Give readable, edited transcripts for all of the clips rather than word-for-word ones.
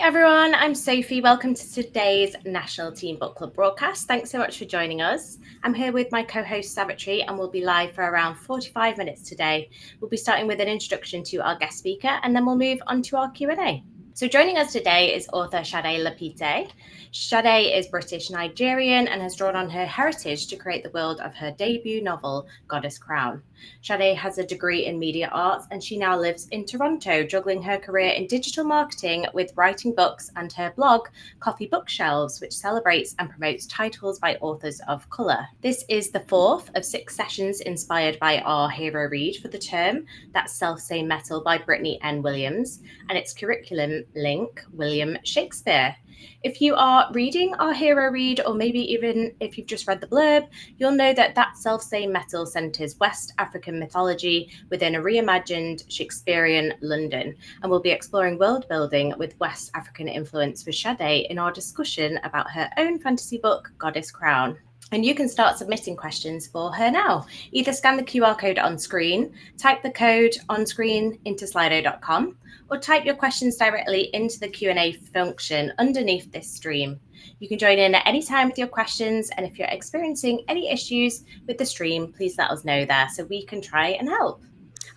everyone, I'm Sophie. Welcome to today's National Teen Book Club broadcast. Thanks so much for joining us. I'm here with my co-host Savitri and we'll be live for around 45 minutes today. We'll be starting with an introduction to our guest speaker and then we'll move on to our Q&A. So joining us today is author Shade Lapite. Shade is British Nigerian and has drawn on her heritage to create the world of her debut novel, Goddess Crown. Shade has a degree in media arts and she now lives in Toronto, juggling her career in digital marketing with writing books and her blog, Coffee Bookshelves, which celebrates and promotes titles by authors of colour. This is the fourth of 6 sessions inspired by our hero read for the term, that's Self-Same Metal by Brittany N. Williams, and its curriculum link, William Shakespeare. If you are reading our hero read, or maybe even if you've just read the blurb, you'll know that Self-Same Metal centres West African mythology within a reimagined Shakespearean London, and we'll be exploring world building with West African influence for Shade in our discussion about her own fantasy book, Goddess Crown. And you can start submitting questions for her now. Either scan the QR code on screen, type the code on screen into slido.com, or type your questions directly into the Q&A function underneath this stream. You can join in at any time with your questions, and if you're experiencing any issues with the stream, please let us know there so we can try and help.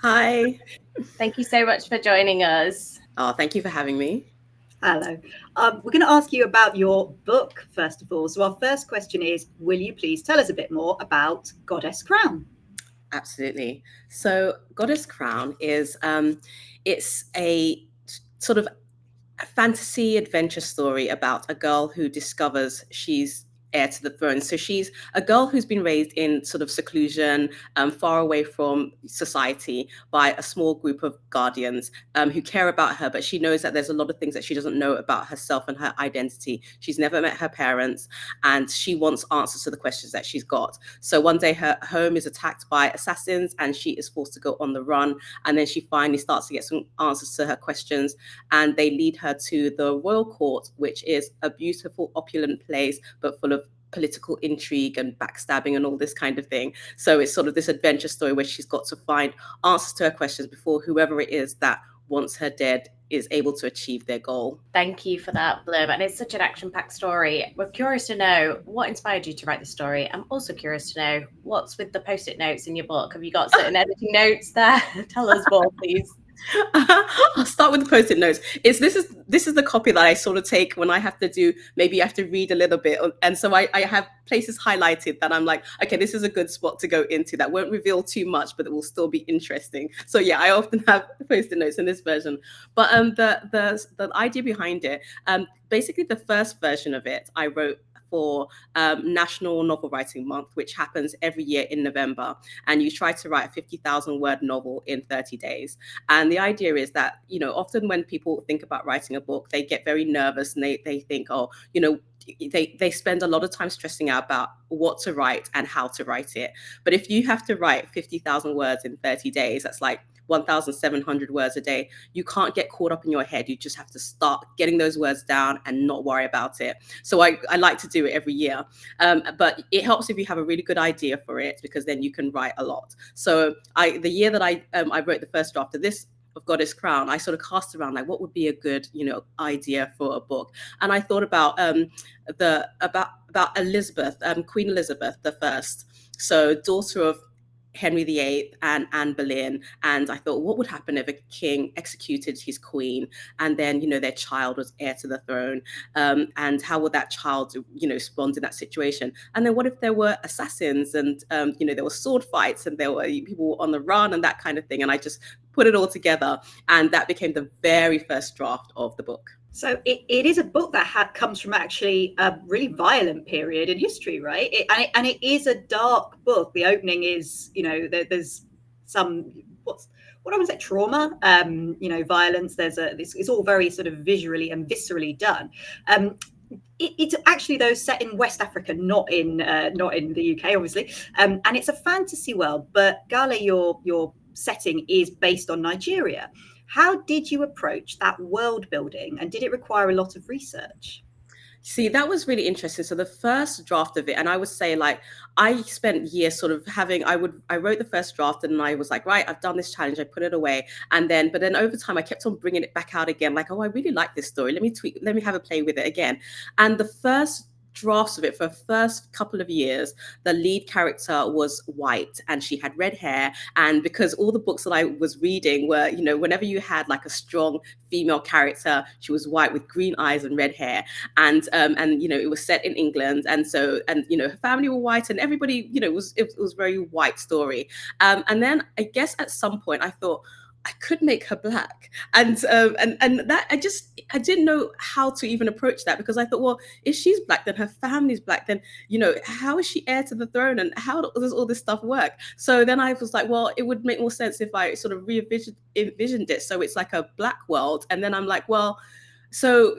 Hi. Thank you so much for joining us. Oh, thank you for having me. Hello. We're going to ask you about your book, first of all. So our first question is, will you please tell us a bit more about Goddess Crown? Absolutely. So Goddess Crown is, it's a sort of a fantasy adventure story about a girl who discovers she's heir to the throne. So she's a girl who's been raised in sort of seclusion, far away from society by a small group of guardians who care about her, but she knows that there's a lot of things that she doesn't know about herself and her identity. She's never met her parents and she wants answers to the questions that she's got. So one day her home is attacked by assassins and she is forced to go on the run. And then she finally starts to get some answers to her questions, and they lead her to the royal court, which is a beautiful, opulent place, but full of political intrigue and backstabbing and all this kind of thing. So it's sort of this adventure story where she's got to find answers to her questions before whoever it is that wants her dead is able to achieve their goal. Thank you for that blurb. And it's such an action-packed story. We're curious to know what inspired you to write the story. I'm also curious to know what's with the post-it notes in your book. Have you got certain editing notes there? Tell us more, please. I'll start with the post-it notes. This is the copy that I sort of take when I have to do, maybe I have to read a little bit, and so I have places highlighted that I'm like, okay, this is a good spot to go into that won't reveal too much, but it will still be interesting. So yeah, I often have post-it notes in this version. But the idea behind it, basically the first version of it I wrote for National Novel Writing Month, which happens every year in November. And you try to write a 50,000 word novel in 30 days. And the idea is that, often when people think about writing a book, they get very nervous and they think, oh, they spend a lot of time stressing out about what to write and how to write it. But if you have to write 50,000 words in 30 days, that's like 1,700 words a day. You can't get caught up in your head. You just have to start getting those words down and not worry about it. So I like to do it every year. But it helps if you have a really good idea for it, because then you can write a lot. So the year that I wrote the first draft of this, of Goddess Crown, I sort of cast around like what would be a good, idea for a book. And I thought about Elizabeth, Queen Elizabeth I. So daughter of Henry VIII and Anne Boleyn. And I thought, what would happen if a king executed his queen and then, their child was heir to the throne? And how would that child, respond in that situation? And then what if there were assassins and, there were sword fights and there were people on the run and that kind of thing? And I just put it all together. And that became the very first draft of the book. So it is a book that comes from actually a really violent period in history, right? And it is a dark book. The opening is, there's some what I would say trauma, violence. It's all very sort of visually and viscerally done. It's actually though set in West Africa, not in the UK, obviously. And it's a fantasy world. But Gale, your setting is based on Nigeria. How did you approach that world building, and did it require a lot of research? See, that was really interesting. So the first draft of it, and I would say like I spent years sort of I wrote the first draft and I was like, right, I've done this challenge, I put it away. But then over time I kept on bringing it back out again, like, oh, I really like this story. Let me have a play with it again. And the first drafts of it for the first couple of years, the lead character was white and she had red hair. And because all the books that I was reading were, whenever you had like a strong female character, she was white with green eyes and red hair. And it was set in England. And her family were white and everybody, it was very white story. And then I guess at some point I thought, I could make her black, and that I didn't know how to even approach that, because I thought, well, if she's black, then her family's black, then how is she heir to the throne, and how does all this stuff work? So then I was like, well, it would make more sense if I sort of envisioned it so it's like a black world. And then I'm like, well, so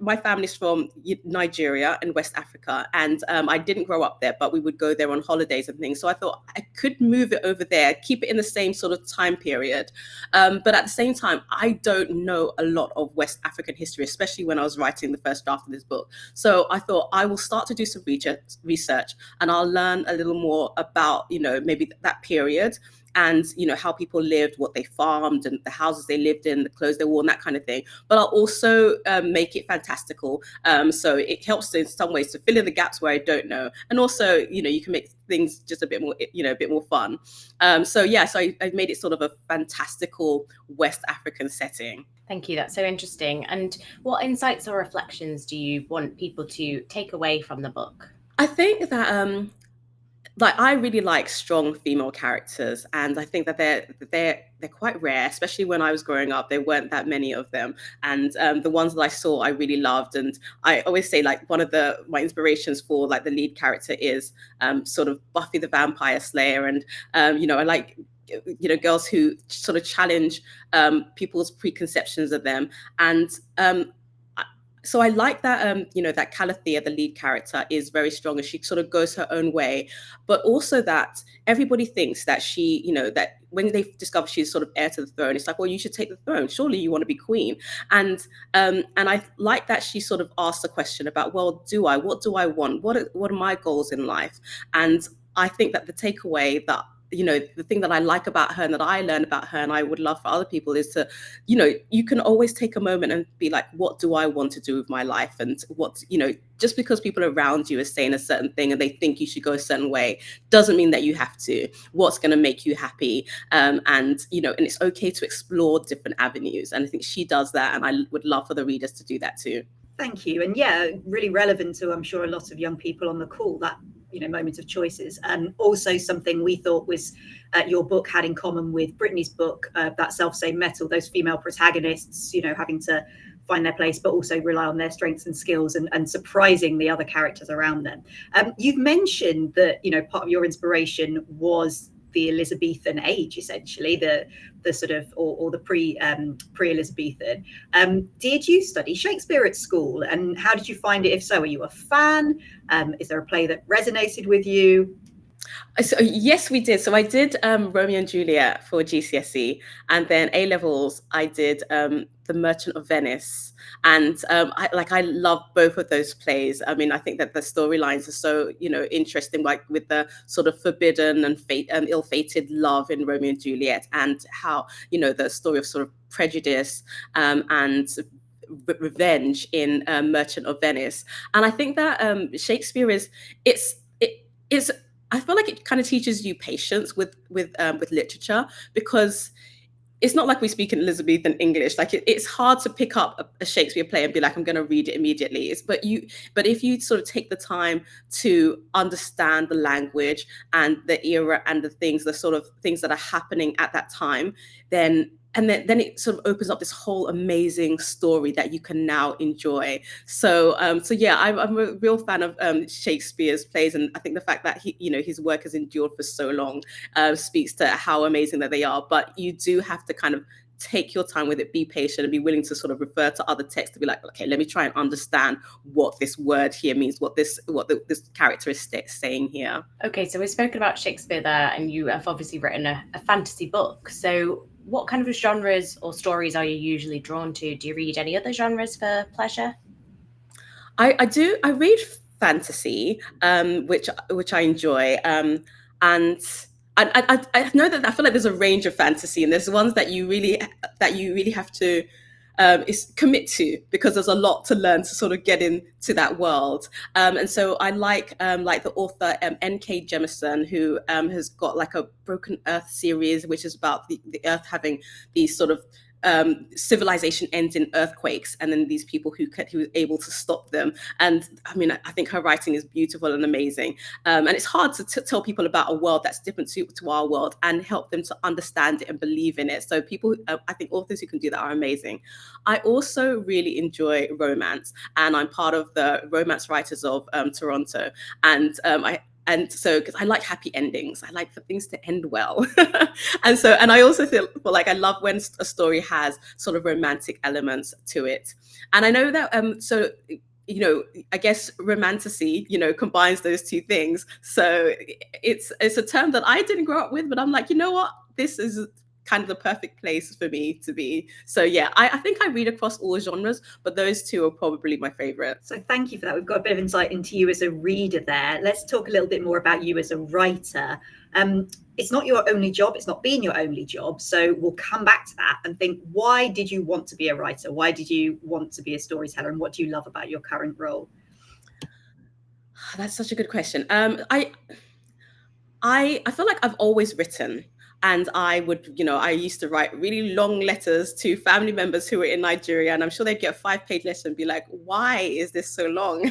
my family's from Nigeria and West Africa, and I didn't grow up there, but we would go there on holidays and things. So I thought I could move it over there, keep it in the same sort of time period. But at the same time, I don't know a lot of West African history, especially when I was writing the first draft of this book. So I thought I will start to do some research and I'll learn a little more about maybe that period, and how people lived, what they farmed, and the houses they lived in, the clothes they wore, and that kind of thing. But I'll also make it fantastical, so it helps in some ways to fill in the gaps where I don't know, and also you can make things just a bit more fun. So I made it sort of a fantastical West African setting. Thank you. That's so interesting. And what insights or reflections do you want people to take away from the book? I think that I really like strong female characters, and I think that they're quite rare, especially when I was growing up. There weren't that many of them, and the ones that I saw I really loved. And I always say like one of my inspirations for like the lead character is sort of Buffy the Vampire Slayer, and I like girls who sort of challenge people's preconceptions of them. And so I like that, that Calathea, the lead character, is very strong, and she sort of goes her own way, but also that everybody thinks that she, that when they discover she's sort of heir to the throne, it's like, well, you should take the throne. Surely you want to be queen. And I like that she sort of asks the question about, well, what do I want? What are my goals in life? And I think that the takeaway that the thing that I like about her and that I learn about her and I would love for other people is to, you can always take a moment and be like, what do I want to do with my life? And what, just because people around you are saying a certain thing and they think you should go a certain way doesn't mean that you have to. What's going to make you happy? And it's okay to explore different avenues. And I think she does that. And I would love for the readers to do that too. Thank you. And yeah, really relevant to, I'm sure, a lot of young people on the call, that moment of choices. And also something we thought was your book had in common with Brittany's book, that Self-Same Metal, those female protagonists, having to find their place, but also rely on their strengths and skills and surprising the other characters around them. You've mentioned that, part of your inspiration was the Elizabethan age, essentially, the sort of, or the pre-Elizabethan. Did you study Shakespeare at school, and how did you find it? If so, are you a fan? Is there a play that resonated with you? So, yes, we did. So I did Romeo and Juliet for GCSE, and then A levels I did The Merchant of Venice, and I love both of those plays. I mean, I think that the storylines are so interesting, like with the sort of forbidden and ill-fated love in Romeo and Juliet, and how the story of sort of prejudice and revenge in Merchant of Venice. And I think that Shakespeare is I feel like it kind of teaches you patience with literature, because it's not like we speak in Elizabethan English. Like it's hard to pick up a Shakespeare play and be like, I'm going to read it immediately. But if you sort of take the time to understand the language and the era and the sort of things that are happening at that time, then it sort of opens up this whole amazing story that you can now enjoy. So yeah, I'm a real fan of Shakespeare's plays, and I think the fact that his work has endured for so long speaks to how amazing that they are. But you do have to kind of take your time with it, be patient, and be willing to sort of refer to other texts to be like, okay, let me try and understand what this word here means, what this character is saying here. Okay, so we've spoken about Shakespeare there, and you have obviously written a fantasy book. So what kind of genres or stories are you usually drawn to? Do you read any other genres for pleasure? I do. I read fantasy, which I enjoy, and I know that I feel like there's a range of fantasy, and there's ones that you really have to is commit to, because there's a lot to learn to sort of get into that world. And so I like the author N.K. Jemisin, who has got like a Broken Earth series, which is about the Earth having these sort of civilization ends in earthquakes, and then these people who were able to stop them. And I mean, I think her writing is beautiful and amazing. And it's hard to tell people about a world that's different to our world and help them to understand it and believe in it. So people, I think authors who can do that are amazing. I also really enjoy romance, and I'm part of the Romance Writers of Toronto. And so, because I like happy endings, I like for things to end well. And I also feel like I love when a story has sort of romantic elements to it. And I know that, I guess romantasy, combines those two things. So it's a term that I didn't grow up with, but I'm like, you know what, this is kind of the perfect place for me to be. So yeah, I think I read across all genres, but those two are probably my favorite. So thank you for that. We've got a bit of insight into you as a reader there. Let's talk a little bit more about you as a writer. It's not your only job. It's not been your only job. So we'll come back to that and think, why did you want to be a writer? Why did you want to be a storyteller? And what do you love about your current role? That's such a good question. I feel like I've always written. And I used to write really long letters to family members who were in Nigeria. And I'm sure they'd get a 5-page letter and be like, why is this so long?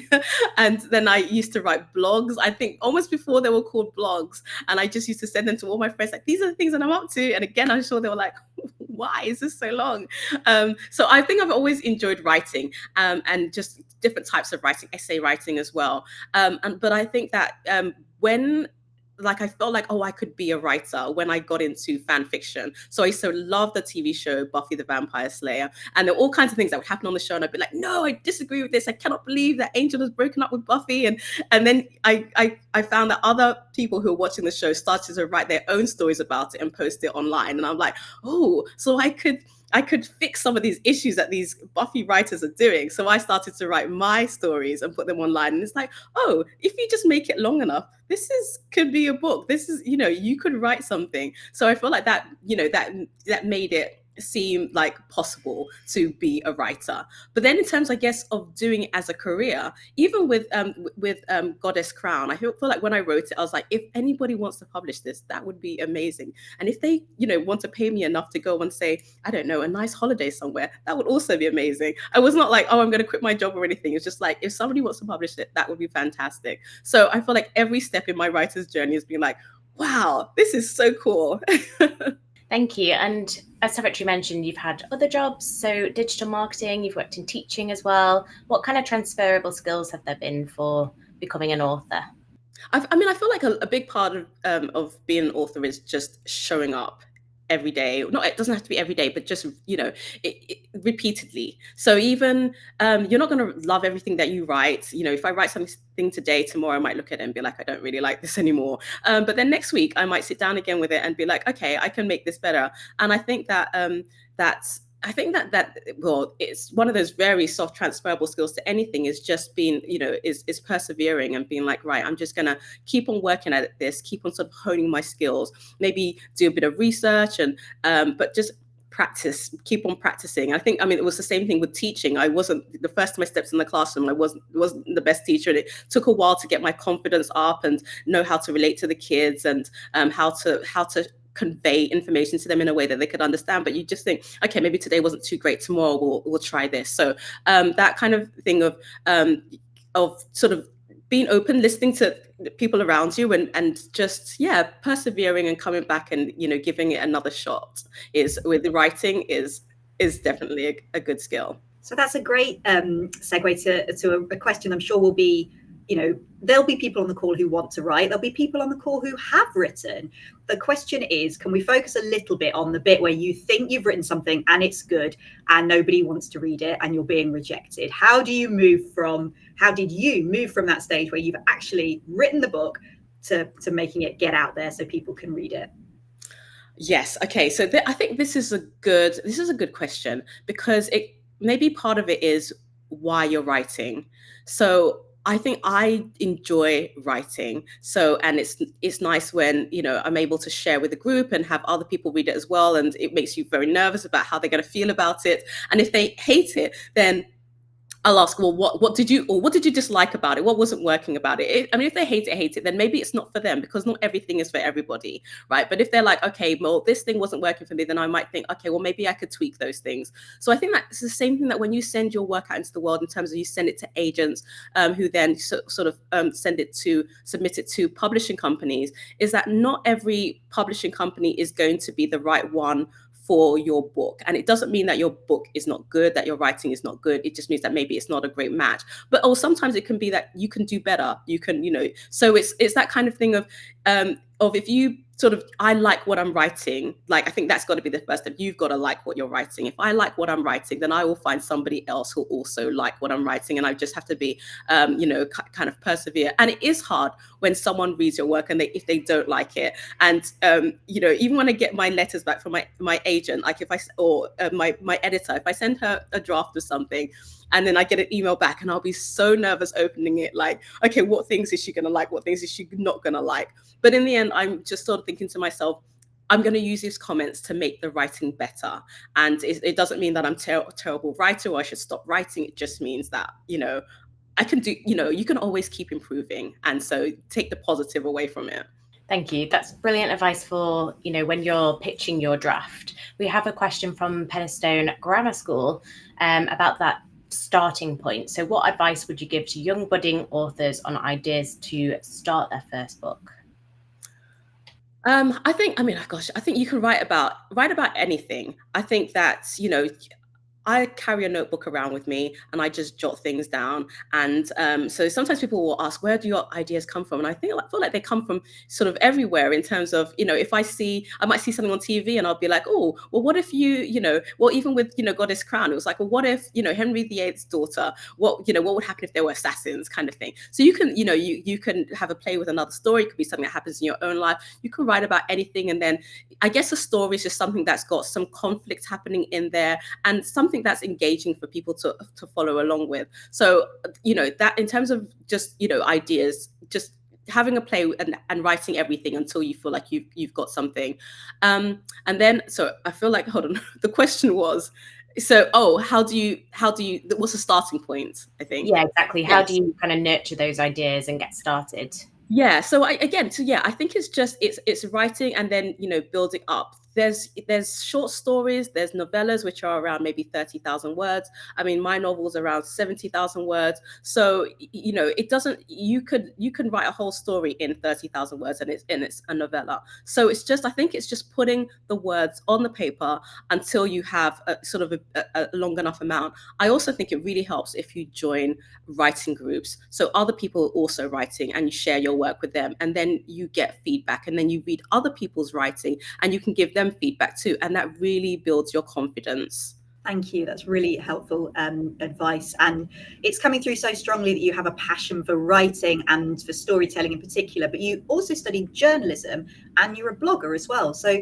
And then I used to write blogs, I think almost before they were called blogs. And I just used to send them to all my friends, like, these are the things that I'm up to. And again, I'm sure they were like, why is this so long? So I think I've always enjoyed writing, and just different types of writing, essay writing as well. But I think that when I felt like, oh, I could be a writer when I got into fan fiction. So I used to love the TV show Buffy the Vampire Slayer. And there were all kinds of things that would happen on the show. And I'd be like, no, I disagree with this. I cannot believe that Angel has broken up with Buffy. And then I found that other people who were watching the show started to write their own stories about it and post it online. And I'm like, oh, so I could fix some of these issues that these Buffy writers are doing. So I started to write my stories and put them online. And it's like, oh, if you just make it long enough, could be a book. This is, you could write something. So I feel like that, that made it seem like possible to be a writer. But then in terms, I guess, of doing it as a career, even with Goddess Crown, I feel like when I wrote it, I was like, if anybody wants to publish this, that would be amazing. And if they, want to pay me enough to go and say, I don't know, a nice holiday somewhere, that would also be amazing. I was not like, oh, I'm going to quit my job or anything. It's just like, if somebody wants to publish it, that would be fantastic. So I feel like every step in my writer's journey has been like, wow, this is so cool. Thank you. And as Savitri mentioned, you've had other jobs, so digital marketing, you've worked in teaching as well. What kind of transferable skills have there been for becoming an author? I feel like a big part of being an author is just showing up every day. It doesn't have to be every day, but just, repeatedly. So even you're not going to love everything that you write. If I write something today, tomorrow I might look at it and be like, I don't really like this anymore. But then next week I might sit down again with it and be like, okay, I can make this better. And I think that it's one of those very soft transferable skills to anything, is just being, is persevering and being like, right, I'm just going to keep on working at this, keep on sort of honing my skills, maybe do a bit of research but just practice, keep on practicing. It was the same thing with teaching. I wasn't, the first time I stepped in the classroom, I wasn't the best teacher. And it took a while to get my confidence up and know how to relate to the kids and how to convey information to them in a way that they could understand. But you just think, okay, maybe today wasn't too great, tomorrow we'll try this. So that kind of thing of sort of being open, listening to people around you and just persevering and coming back and giving it another shot with the writing is definitely a good skill. So that's a great segue to a question I'm sure will be, there'll be people on the call who want to write. There'll be people on the call who have written. The question is, can we focus a little bit on the bit where you think you've written something and it's good and nobody wants to read it and you're being rejected? How did you move from that stage where you've actually written the book to making it get out there so people can read it? Yes. Okay. So I think this is a good question, because maybe part of it is why you're writing. So I think I enjoy writing. So, and it's nice when, you know, I'm able to share with the group and have other people read it as well. And it makes you very nervous about how they're going to feel about it. And if they hate it, then I'll ask, well, what did you dislike about it? What wasn't working about it? I mean, if they hate it, then maybe it's not for them, because not everything is for everybody, right? But if they're like, okay, well, this thing wasn't working for me, then I might think, okay, well, maybe I could tweak those things. So I think that it's the same thing that when you send your work out into the world, in terms of you send it to agents who then sort of submit it to publishing companies, is that not every publishing company is going to be the right one for your book. And it doesn't mean that your book is not good, that your writing is not good. It just means that maybe it's not a great match. But sometimes it can be that you can do better. You can, you know, so it's that kind of thing of if you sort of, I like what I'm writing, like, I think that's got to be the first step. You've got to like what you're writing. If I like what I'm writing, then I will find somebody else who'll also like what I'm writing. And I just have to be, you know, kind of persevere. And it is hard when someone reads your work and if they don't like it. And, you know, even when I get my letters back from my agent, like my editor, if I send her a draft of something, and then I get an email back, and I'll be so nervous opening it, like, okay, what things is she going to like? What things is she not going to like? But in the end, I'm just sort of thinking to myself, I'm going to use these comments to make the writing better. And it doesn't mean that I'm a terrible writer or I should stop writing. It just means that, you know, I can do, you know, you can always keep improving. And so take the positive away from it. Thank you. That's brilliant advice for, you know, when you're pitching your draft. We have a question from Penistone Grammar School about that starting point. So what advice would you give to young budding authors on ideas to start their first book? I think you can write about anything. I think that, you know, I carry a notebook around with me and I just jot things down. And so sometimes people will ask, where do your ideas come from? And I feel like they come from sort of everywhere, in terms of, you know, if I might see something on TV and I'll be like, oh, well, what if you know, well, even with, you know, Goddess Crown, it was like, well, what if, you know, Henry VIII's daughter, what would happen if there were assassins, kind of thing. So you can, you know, you can have a play with another story. It could be something that happens in your own life. You can write about anything. And then I guess a story is just something that's got some conflict happening in there, and something that's engaging for people to follow along with. So, you know, that in terms of just, you know, ideas, just having a play and writing everything until you feel like you've got something. And then, so I feel like, hold on, the question was, so, how do you, what's the starting point, I think? Yeah, exactly. How do you kind of nurture those ideas and get started? Yeah. So I think it's just, it's writing and then, you know, building up. There's short stories, there's novellas, which are around maybe 30,000 words. I mean, my novel's around 70,000 words. So, you know, it doesn't, you can write a whole story in 30,000 words and it's a novella. So it's just, I think it's just putting the words on the paper until you have a sort of a long enough amount. I also think it really helps if you join writing groups. So other people are also writing and you share your work with them, and then you get feedback, and then you read other people's writing and you can give them feedback too, and that really builds your confidence. Thank you. That's really helpful advice. And it's coming through so strongly that you have a passion for writing and for storytelling in particular, but you also studied journalism and you're a blogger as well. So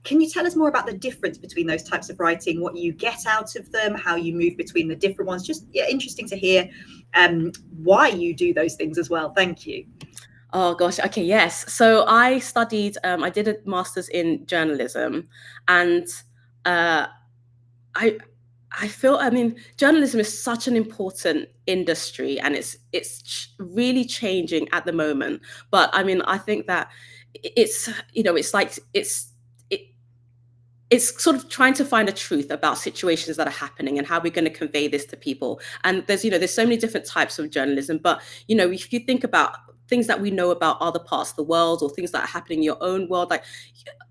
can you tell us more about the difference between those types of writing, what you get out of them, how you move between the different ones? Just interesting to hear why you do those things as well. Thank you. Oh gosh, okay, yes. So I studied, I did a master's in journalism, and I feel, I mean, journalism is such an important industry, and it's really changing at the moment. But I mean, I think that it's, you know, it's like it's sort of trying to find a truth about situations that are happening and how we're going to convey this to people. And there's, you know, there's so many different types of journalism, but, you know, if you think about things that we know about other parts of the world or things that are happening in your own world, like,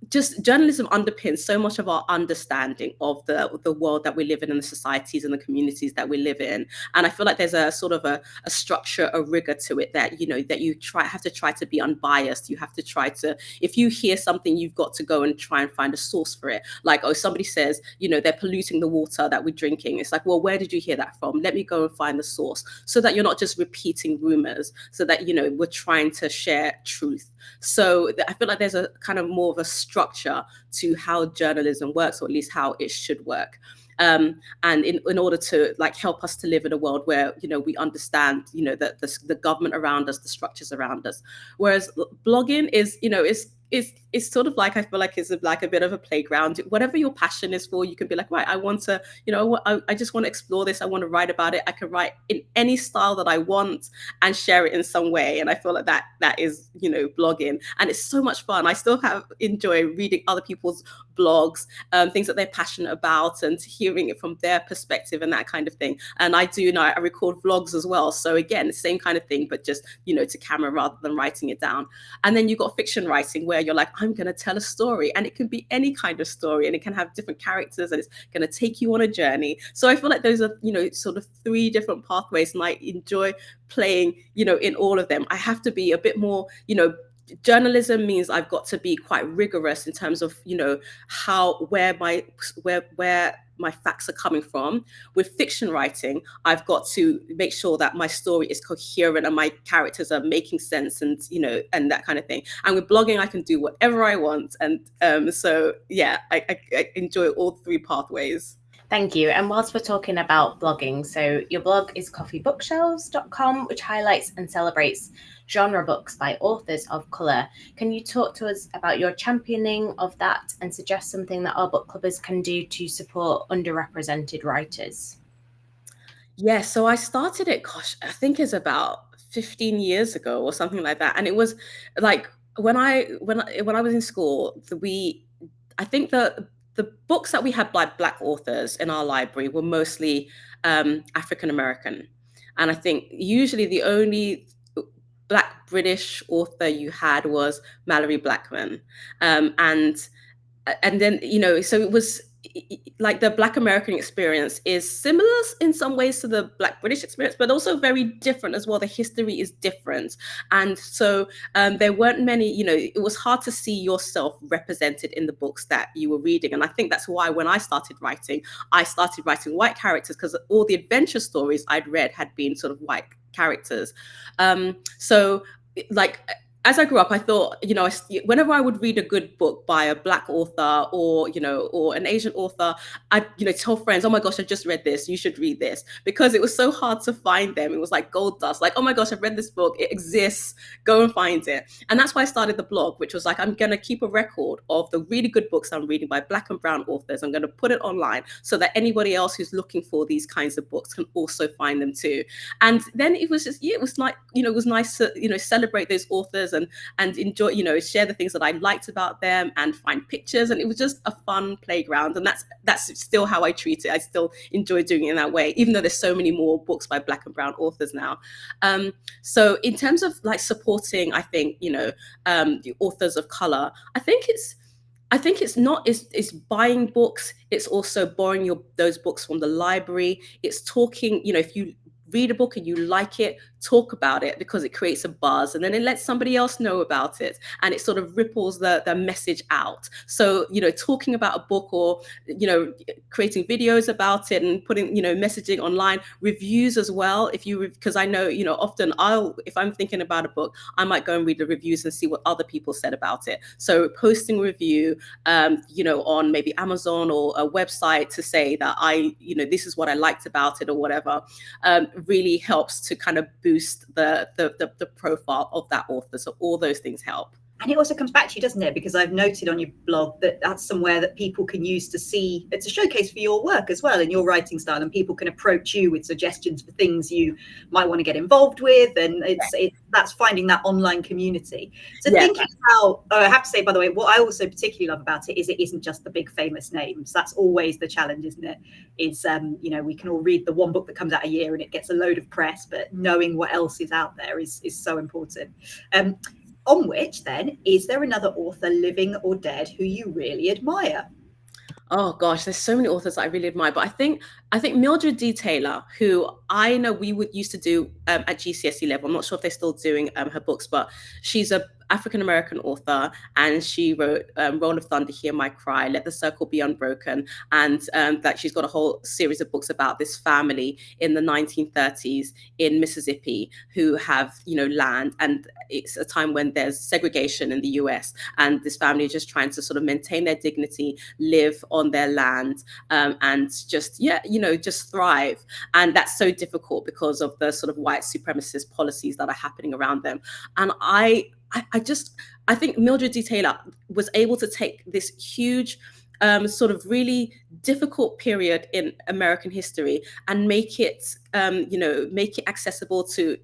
just journalism underpins so much of our understanding of the world that we live in and the societies and the communities that we live in. And I feel like there's a sort of a structure, a rigor to it that, you know, that you have to try to be unbiased. You have to try to, if you hear something, you've got to go and try and find a source for it. Like, oh, somebody says, you know, they're polluting the water that we're drinking. It's like, well, where did you hear that from? Let me go and find the source, so that you're not just repeating rumors, so that, you know, we're trying to share truth. So I feel like there's a kind of more of a structure to how journalism works, or at least how it should work. And in order to like help us to live in a world where, you know, we understand, you know, that the government around us, the structures around us. Whereas blogging is, you know, it's sort of like, I feel like it's like a bit of a playground. Whatever your passion is for, you can be like, right, I want to, you know, I just want to explore this. I want to write about it. I can write in any style that I want and share it in some way. And I feel like that is, you know, blogging. And it's so much fun. I still enjoy reading other people's blogs, things that they're passionate about, and hearing it from their perspective and that kind of thing. And I do, you know, I record vlogs as well. So again, the same kind of thing, but just, you know, to camera rather than writing it down. And then you've got fiction writing, where you're like, I'm going to tell a story, and it can be any kind of story, and it can have different characters, and it's going to take you on a journey. So I feel like those are, you know, sort of 3 different pathways, and I enjoy playing, you know, in all of them. I have to be a bit more, you know, journalism means I've got to be quite rigorous in terms of, you know, where my facts are coming from. With fiction writing, I've got to make sure that my story is coherent and my characters are making sense, and, you know, and that kind of thing. And with blogging, I can do whatever I want. And so, yeah, I enjoy all 3 pathways. Thank you. And whilst we're talking about blogging, so your blog is coffeebookshelves.com, which highlights and celebrates genre books by authors of colour. Can you talk to us about your championing of that and suggest something that our book clubbers can do to support underrepresented writers? Yeah, so I started it, gosh, I think it's about 15 years ago or something like that. And it was like when I was in school, I think the books that we had by Black authors in our library were mostly African American. And I think usually the only Black British author you had was Mallory Blackman. And then, you know, so it was like the Black American experience is similar in some ways to the Black British experience, but also very different as well. The history is different. And so there weren't many, you know, it was hard to see yourself represented in the books that you were reading. And I think that's why when I started writing white characters, because all the adventure stories I'd read had been sort of white characters. So like, as I grew up, I thought, you know, whenever I would read a good book by a Black author or, you know, or an Asian author, I'd, you know, tell friends, oh my gosh, I just read this, you should read this, because it was so hard to find them. It was like gold dust, like, oh my gosh, I've read this book, it exists, go and find it. And that's why I started the blog, which was like, I'm going to keep a record of the really good books I'm reading by Black and brown authors. I'm going to put it online so that anybody else who's looking for these kinds of books can also find them too. And then it was just, yeah, it was like, you know, it was nice to, you know, celebrate those authors and enjoy, you know, share the things that I liked about them and find pictures. And it was just a fun playground. And that's still how I treat it. I still enjoy doing it in that way, even though there's so many more books by Black and brown authors now. So in terms of like supporting, I think, you know, the authors of color, I think it's buying books. It's also borrowing those books from the library. It's talking, you know, if you read a book and you like it, talk about it, because it creates a buzz, and then it lets somebody else know about it, and it sort of ripples the message out. So, you know, talking about a book, or, you know, creating videos about it and putting, you know, messaging online, reviews as well. Because I know, you know, often if I'm thinking about a book, I might go and read the reviews and see what other people said about it. So posting review, you know, on maybe Amazon or a website to say that you know, this is what I liked about it or whatever, really helps to kind of boost the profile of that author. So all those things help. And it also comes back to you, doesn't it? Because I've noted on your blog that that's somewhere that people can use to see, it's a showcase for your work as well and your writing style, and people can approach you with suggestions for things you might want to get involved with. And that's finding that online community. So thinking how, I have to say, by the way, what I also particularly love about it is it isn't just the big famous names. That's always the challenge, isn't it? Is, you know, we can all read the one book that comes out a year and it gets a load of press, but knowing what else is out there is so important. On which then, is there another author, living or dead, who you really admire? Oh gosh, there's so many authors that I really admire, but I think Mildred D. Taylor, who I know we used to do at GCSE level. I'm not sure if they're still doing her books, but she's a African-American author, and she wrote Roll of Thunder, Hear My Cry, Let the Circle Be Unbroken, and that she's got a whole series of books about this family in the 1930s in Mississippi who have, land, and it's a time when there's segregation in the US, and this family is just trying to sort of maintain their dignity, live on their land, and just thrive. And that's so difficult because of the sort of white supremacist policies that are happening around them. And I think Mildred D. Taylor was able to take this huge sort of really difficult period in American history and make it accessible to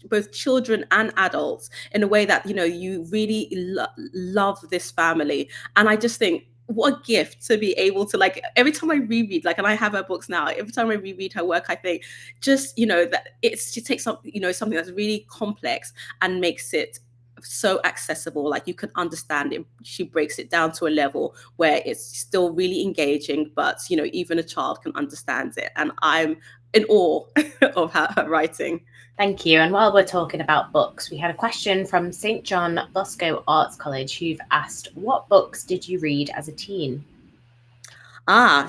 both children and adults in a way that, you really love this family. And I just think, what a gift to be able to, like, every time I reread, like, and I have her books now, every time I reread her work, I think just, that she takes up, something that's really complex and makes it so accessible, like you can understand it. She breaks it down to a level where it's still really engaging, but even a child can understand it. And I'm in awe of her writing. Thank you. And while we're talking about books, we had a question from St. John Bosco Arts College who've asked, what books did you read as a teen?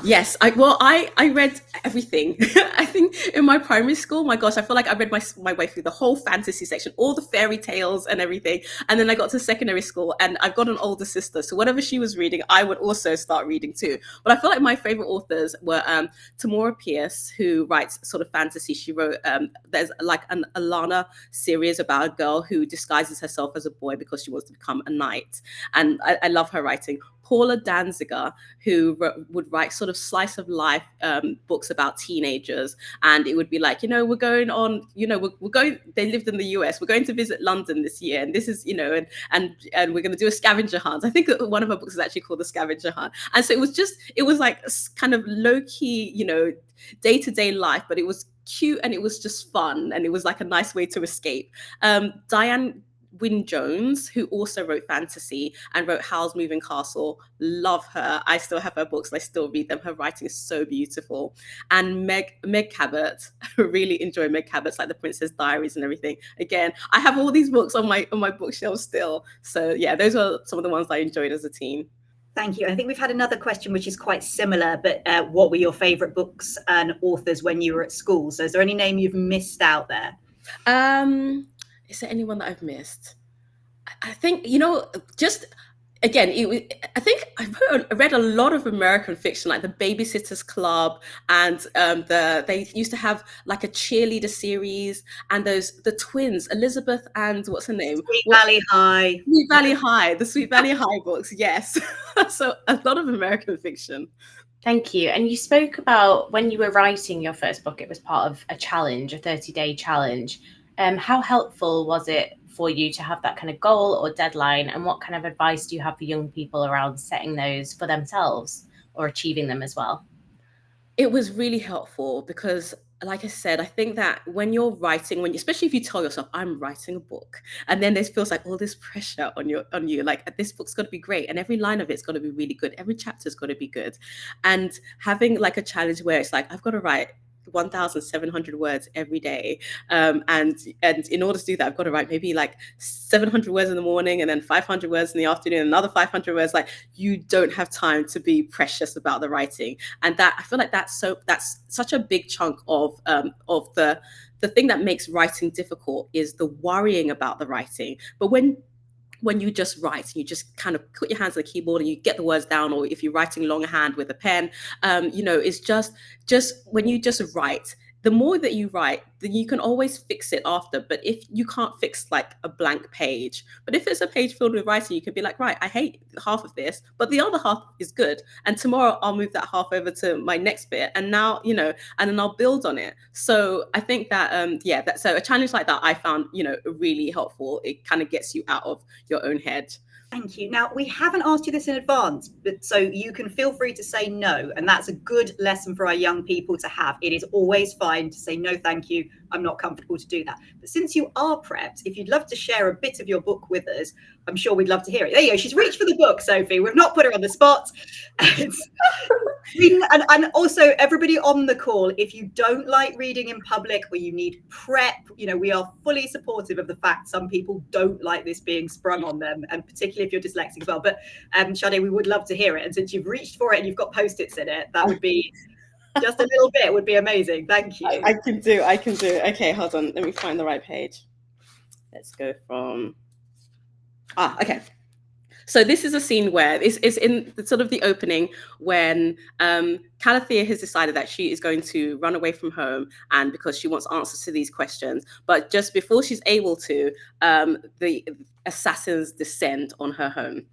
Yes. I read everything. I think in my primary school, my gosh, I feel like I read my way through the whole fantasy section, all the fairy tales and everything. And then I got to secondary school, and I've got an older sister, so whatever she was reading, I would also start reading too. But I feel like my favorite authors were Tamora Pierce, who writes sort of fantasy. She wrote there's like an Alana series about a girl who disguises herself as a boy because she wants to become a knight, and I love her writing. Paula Danziger, who would write sort of slice of life books about teenagers. And it would be like, we're going on, we're going, they lived in the US, we're going to visit London this year. And this is, and we're going to do a scavenger hunt. I think one of her books is actually called The Scavenger Hunt. And so it was like kind of low key, day-to-day life, but it was cute and it was just fun. And it was like a nice way to escape. Diane Wynne Jones, who also wrote fantasy and wrote Howl's Moving Castle. Love her. I still have her books and I still read them. Her writing is so beautiful. And Meg Cabot, I really enjoy Meg Cabot's, like The Princess Diaries and everything. Again, I have all these books on my bookshelf still. So yeah, those are some of the ones I enjoyed as a teen. Thank you. I think we've had another question which is quite similar, but what were your favorite books and authors when you were at school? So is there any name you've missed out there? Is there anyone that I've missed? I think, just again, I think I read a lot of American fiction, like The Babysitter's Club, and they used to have like a cheerleader series, and the twins, Elizabeth and what's her name? Sweet Valley High. The Sweet Valley High books, yes. So a lot of American fiction. Thank you. And you spoke about when you were writing your first book, it was part of a challenge, a 30-day challenge. How helpful was it for you to have that kind of goal or deadline? And what kind of advice do you have for young people around setting those for themselves or achieving them as well? It was really helpful because, like I said, I think that when you're writing, especially if you tell yourself, I'm writing a book, and then there feels like all this pressure on you, like this book's got to be great, and every line of it's got to be really good, every chapter's got to be good. And having like a challenge where it's like, I've got to write 1,700 words every day, and in order to do that, I've got to write maybe like 700 words in the morning, and then 500 words in the afternoon, another 500 words. Like, you don't have time to be precious about the writing, and that I feel like that's such a big chunk of the thing that makes writing difficult is the worrying about the writing. But when you just write and you just kind of put your hands on the keyboard and you get the words down, or if you're writing longhand with a pen, it's just when you just write, the more that you write, then you can always fix it after. But if you can't fix like a blank page, but if it's a page filled with writing, you can be like, right, I hate half of this, but the other half is good. And tomorrow I'll move that half over to my next bit. And now, and then I'll build on it. So I think that, so a challenge like that I found, really helpful. It kind of gets you out of your own head. Thank you. Now, we haven't asked you this in advance, but so you can feel free to say no. And that's a good lesson for our young people to have. It is always fine to say no, thank you, I'm not comfortable to do that. But since you are prepped, if you'd love to share a bit of your book with us, I'm sure we'd love to hear it. There you go. She's reached for the book, Sophie. We've not put her on the spot. And also everybody on the call, if you don't like reading in public or you need prep, we are fully supportive of the fact some people don't like this being sprung on them, and particularly if you're dyslexic as well. But Shade, we would love to hear it. And since you've reached for it and you've got Post-its in it, that would be just a little bit would be amazing. Thank you. I can do. Okay, hold on. Let me find the right page. Let's go from... okay. So this is a scene where it's in the, sort of the opening when Calathea has decided that she is going to run away from home, and because she wants answers to these questions. But just before she's able to, the assassins descend on her home.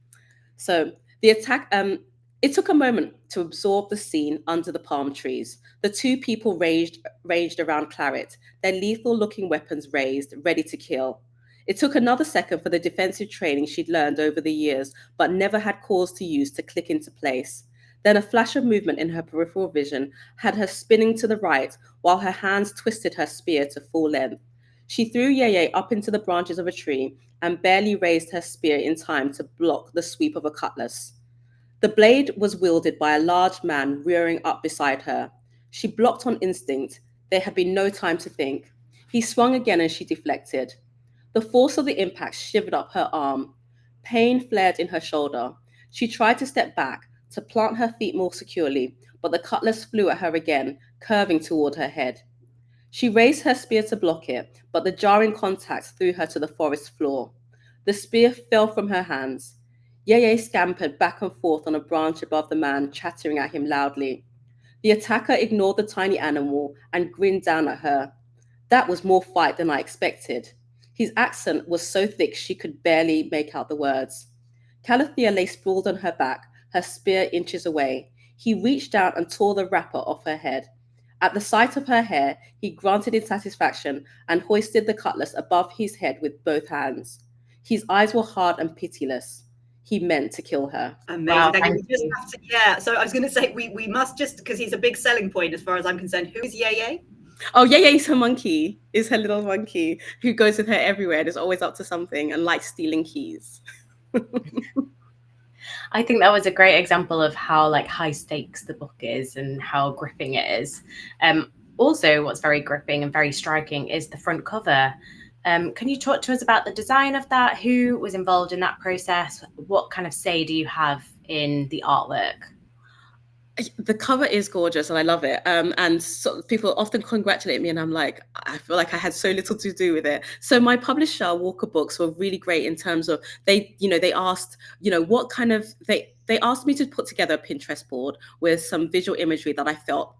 So the attack, it took a moment to absorb the scene under the palm trees. The two people ranged around Claret, their lethal-looking weapons raised, ready to kill. It took another second for the defensive training she'd learned over the years, but never had cause to use to click into place. Then a flash of movement in her peripheral vision had her spinning to the right, while her hands twisted her spear to full length. She threw Yeye up into the branches of a tree and barely raised her spear in time to block the sweep of a cutlass. The blade was wielded by a large man rearing up beside her. She blocked on instinct. There had been no time to think. He swung again and she deflected. The force of the impact shivered up her arm. Pain flared in her shoulder. She tried to step back, to plant her feet more securely, but the cutlass flew at her again, curving toward her head. She raised her spear to block it, but the jarring contact threw her to the forest floor. The spear fell from her hands. Yeye scampered back and forth on a branch above the man, chattering at him loudly. The attacker ignored the tiny animal and grinned down at her. That was more fight than I expected. His accent was so thick she could barely make out the words. Calathea lay sprawled on her back, her spear inches away. He reached down and tore the wrapper off her head. At the sight of her hair, he grunted in satisfaction and hoisted the cutlass above his head with both hands. His eyes were hard and pitiless. He meant to kill her. Amazing. Wow, So I was going to say, we must just, because he's a big selling point as far as I'm concerned. Who is Yeye? Oh, Yeye is her monkey, is her little monkey who goes with her everywhere and is always up to something and likes stealing keys. I think that was a great example of how high stakes the book is and how gripping it is. Also, what's very gripping and very striking is the front cover. Can you talk to us about the design of that? Who was involved in that process? What kind of say do you have in the artwork? The cover is gorgeous and I love it. And so people often congratulate me and I'm like, I feel like I had so little to do with it. So my publisher, Walker Books, were really great in terms of they asked, what kind of, they asked me to put together a Pinterest board with some visual imagery that I felt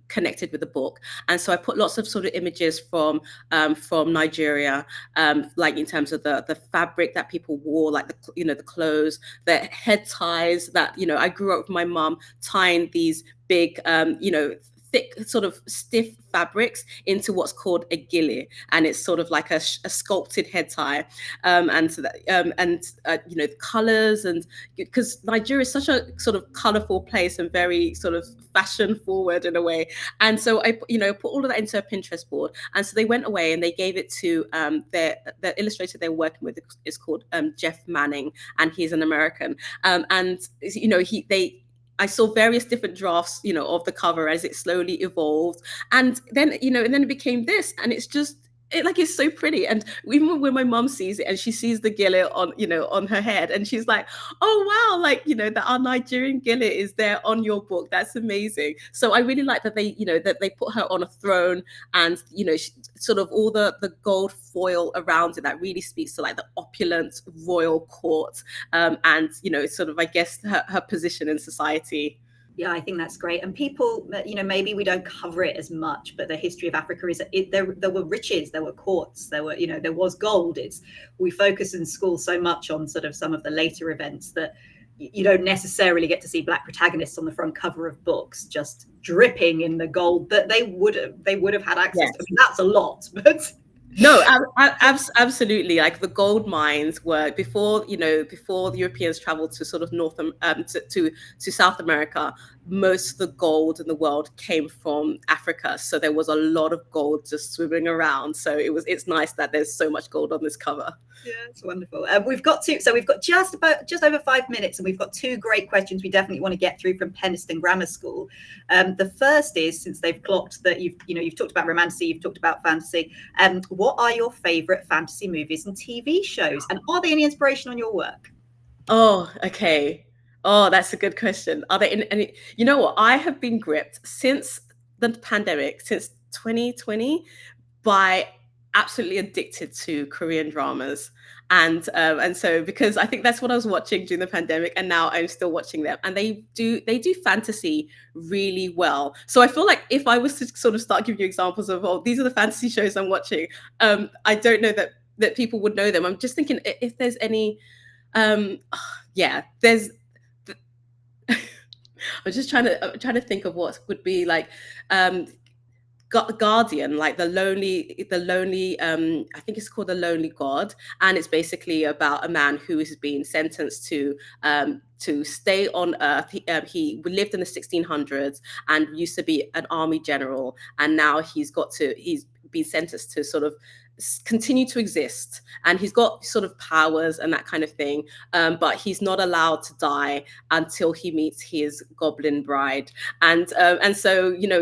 connected with the book. And so I put lots of sort of images from Nigeria, like in terms of the fabric that people wore, like the clothes, the head ties that, I grew up with my mum tying these big, thick sort of stiff fabrics into what's called a gilly, and it's sort of like a sculpted head tie, and so that, the colors, and because Nigeria is such a sort of colorful place and very sort of fashion forward in a way, and so I put all of that into a Pinterest board, and so they went away and they gave it to the illustrator they were working with is called Jeff Manning, and he's an American, and I saw various different drafts, of the cover as it slowly evolved. And then, and then it became this, and it's just, it's so pretty. And even when my mom sees it and she sees the gillet on her head, and she's like, oh, wow, that our Nigerian gillet is there on your book. That's amazing. So I really like that they put her on a throne, and, sort of all the gold foil around it that really speaks to the opulent royal court, and, sort of, I guess, her position in society. Yeah, I think that's great. And people, maybe we don't cover it as much, but the history of Africa is there were riches, there were courts, there was gold. We focus in school so much on sort of some of the later events that you don't necessarily get to see Black protagonists on the front cover of books just dripping in the gold that they would have had access Yes. to. I mean, that's a lot, but No, absolutely. Like the gold mines were before the Europeans traveled to sort of to South America. most of the gold in the world came from Africa. So there was a lot of gold just swimming around. So it's nice that there's so much gold on this cover. Yeah, it's wonderful. We've got just over 5 minutes, and we've got two great questions we definitely want to get through from Penistone Grammar School. The first is, since they've clocked that you've talked about romantasy, you've talked about fantasy, what are your favorite fantasy movies and TV shows, and are they any inspiration on your work? Oh, okay. Oh, that's a good question. Are they in any? You know what? I have been gripped since the pandemic, since 2020, by absolutely addicted to Korean dramas. And so, because I think that's what I was watching during the pandemic, and now I'm still watching them, and they do fantasy really well. So I feel like if I was to sort of start giving you examples of, oh, these are the fantasy shows I'm watching, I don't know that people would know them. I'm just thinking if there's any. Yeah, there's. I'm just trying to think of what would be like. Guardian, like the lonely. I think it's called The Lonely God, and it's basically about a man who has been sentenced to stay on Earth. He lived in the 1600s and used to be an army general, and now he's been sentenced to sort of continue to exist, and he's got sort of powers and that kind of thing, but he's not allowed to die until he meets his goblin bride, and so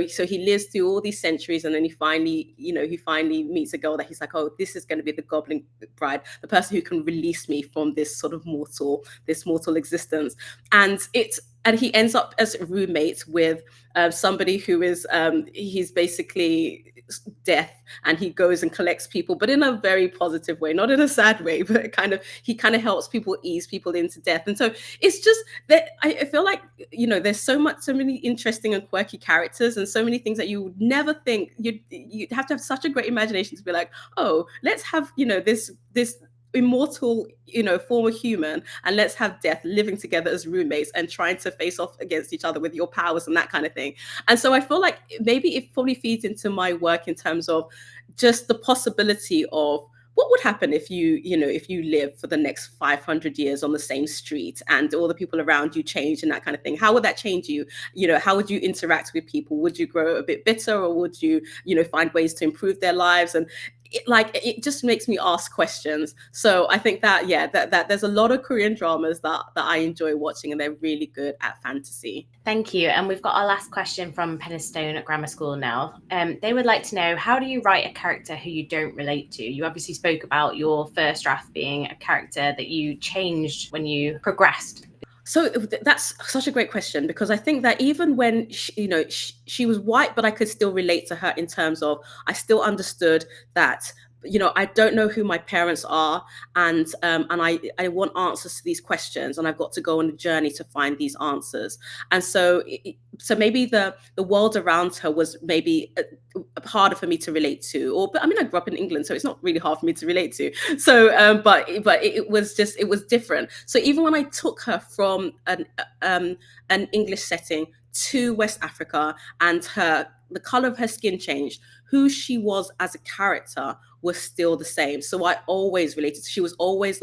so he lives through all these centuries, and then he finally meets a girl that he's like, oh, this is going to be the goblin bride, the person who can release me from this sort of mortal existence. And he ends up as roommates with somebody who is he's basically death, and he goes and collects people, but in a very positive way, not in a sad way, but he kind of helps people, ease people into death. And so it's just that I feel like there's so many interesting and quirky characters, and so many things that you would never think. You'd have to have such a great imagination to be like, oh, let's have this immortal former human, and let's have death living together as roommates and trying to face off against each other with your powers and that kind of thing. And so I feel like maybe it probably feeds into my work in terms of just the possibility of what would happen if you live for the next 500 years on the same street, and all the people around you change and that kind of thing. How would that change you? How would you interact with people? Would you grow a bit bitter, or would you find ways to improve their lives? And it just makes me ask questions. So I think that that there's a lot of Korean dramas that I enjoy watching, and they're really good at fantasy. Thank you. And we've got our last question from Penistone Grammar School now. They would like to know, how do you write a character who you don't relate to? You obviously spoke about your first draft being a character that you changed when you progressed. So that's such a great question, because I think that even when she was white, but I could still relate to her in terms of I still understood that I don't know who my parents are, and I want answers to these questions, and I've got to go on a journey to find these answers. And so maybe the world around her was maybe harder for me to relate to, but I mean, I grew up in England, so it's not really hard for me to relate to. So but it was different. So even when I took her from an English setting to West Africa, and the color of her skin changed, who she was as a character was still the same. So I always related. She was always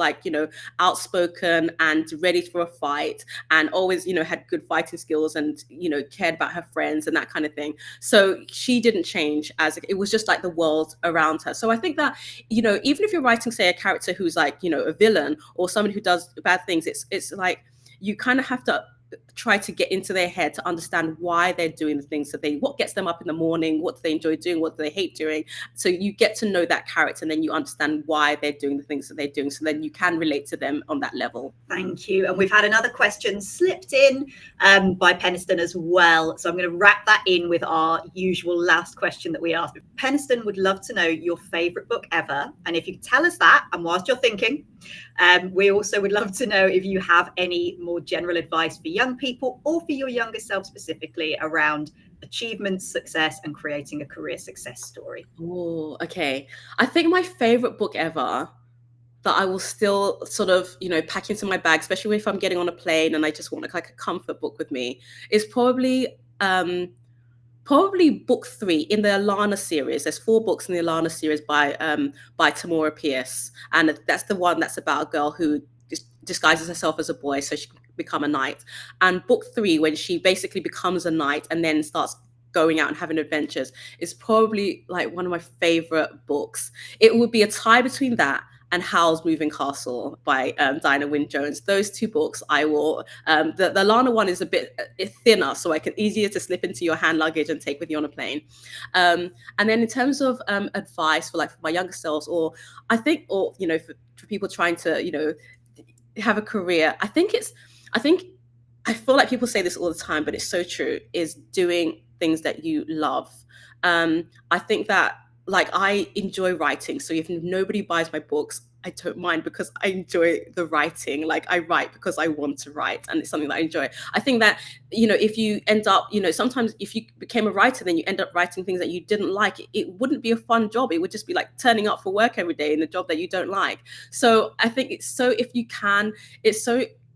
outspoken and ready for a fight, and always had good fighting skills, and cared about her friends and that kind of thing. So she didn't change, it was just like the world around her. So I think that even if you're writing, say, a character who's a villain or somebody who does bad things, it's like you kind of have to try to get into their head to understand why they're doing the things what gets them up in the morning, what do they enjoy doing, what do they hate doing. So you get to know that character, and then you understand why they're doing the things that they're doing, so then you can relate to them on that level. Thank you. And we've had another question slipped in by Penistone as well, so I'm going to wrap that in with our usual last question that we ask. Penistone would love to know your favorite book ever, and if you could tell us that, and whilst you're thinking, we also would love to know if you have any more general advice for young people, or for your younger self specifically, around achievement, success, and creating a career success story. Oh, okay. I think my favorite book ever that I will still sort of, pack into my bag, especially if I'm getting on a plane and I just want like a comfort book with me, is probably book 3 in the Alana series. There's 4 books in the Alana series by Tamora Pierce, and that's the one that's about a girl who disguises herself as a boy so she can become a knight. And book 3, when she basically becomes a knight and then starts going out and having adventures, is probably like one of my favorite books. It would be a tie between that and Howl's Moving Castle by Diana Wynne Jones. Those 2 books I will, the Lana one is a bit thinner, so easier to slip into your hand luggage and take with you on a plane. And then in terms of advice for my younger selves, or you know, for people trying to, you know, have a career, I feel like people say this all the time, but it's so true, is doing things that you love. I think that, like, I enjoy writing. So if nobody buys my books, I don't mind, because I enjoy the writing. Like, I write because I want to write, and it's something that I enjoy. I think that, you know, if you end up, you know, sometimes if you became a writer, then you end up writing things that you didn't like, it wouldn't be a fun job. It would just be like turning up for work every day in a job that you don't like. So I think it's so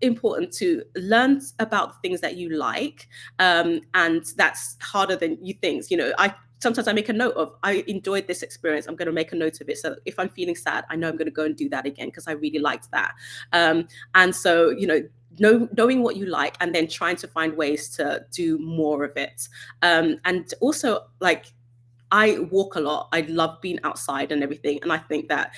important to learn about the things that you like, and that's harder than you think. You know, sometimes I make a note of, I enjoyed this experience, I'm going to make a note of it, so if I'm feeling sad, I know I'm going to go and do that again because I really liked that. And so, you know, knowing what you like and then trying to find ways to do more of it. And also, like, I walk a lot, I love being outside and everything, and I think that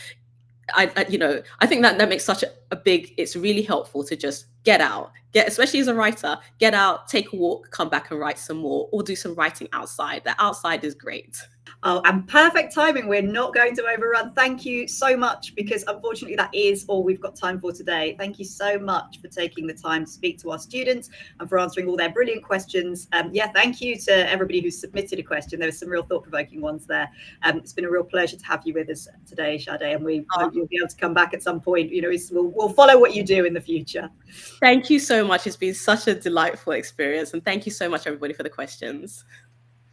I think that makes such a big, it's really helpful to just get out, especially as a writer, get out, take a walk, come back and write some more, or do some writing outside. The outside is great. Oh, and perfect timing. We're not going to overrun. Thank you so much, because unfortunately that is all we've got time for today. Thank you so much for taking the time to speak to our students and for answering all their brilliant questions. Thank you to everybody who submitted a question. There were some real thought-provoking ones there. It's been a real pleasure to have you with us today, Shade, and we hope you'll be able to come back at some point. You know, we'll follow what you do in the future. Thank you so much. It's been such a delightful experience, and thank you so much, everybody, for the questions.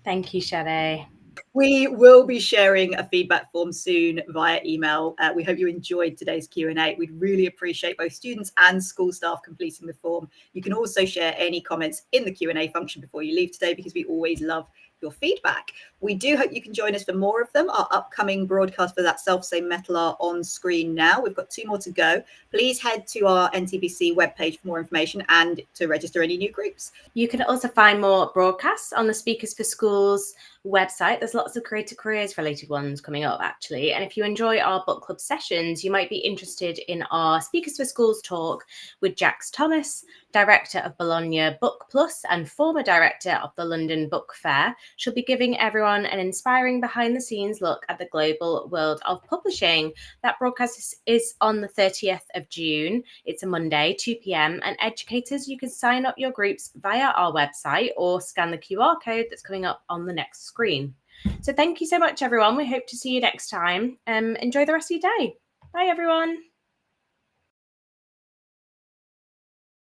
Thank you, Shade. We will be sharing a feedback form soon via email. We hope you enjoyed today's Q&A. We'd really appreciate both students and school staff completing the form. You can also share any comments in the Q&A function before you leave today, because we always love your feedback. We do hope you can join us for more of them. Our upcoming broadcast for that self-same metal are on screen now. We've got 2 more to go. Please head to our NTBC webpage for more information and to register any new groups. You can also find more broadcasts on the Speakers for Schools website. There's lots of creative careers related ones coming up, actually. And if you enjoy our book club sessions, you might be interested in our Speakers for Schools talk with Jax Thomas, director of Bologna Book Plus and former director of the London Book Fair. She'll be giving everyone an inspiring behind-the-scenes look at the global world of publishing. That broadcast is on the 30th of June. It's a Monday, 2 p.m. And educators, you can sign up your groups via our website or scan the QR code that's coming up on the next screen. So thank you so much, everyone. We hope to see you next time. Enjoy the rest of your day. Bye, everyone.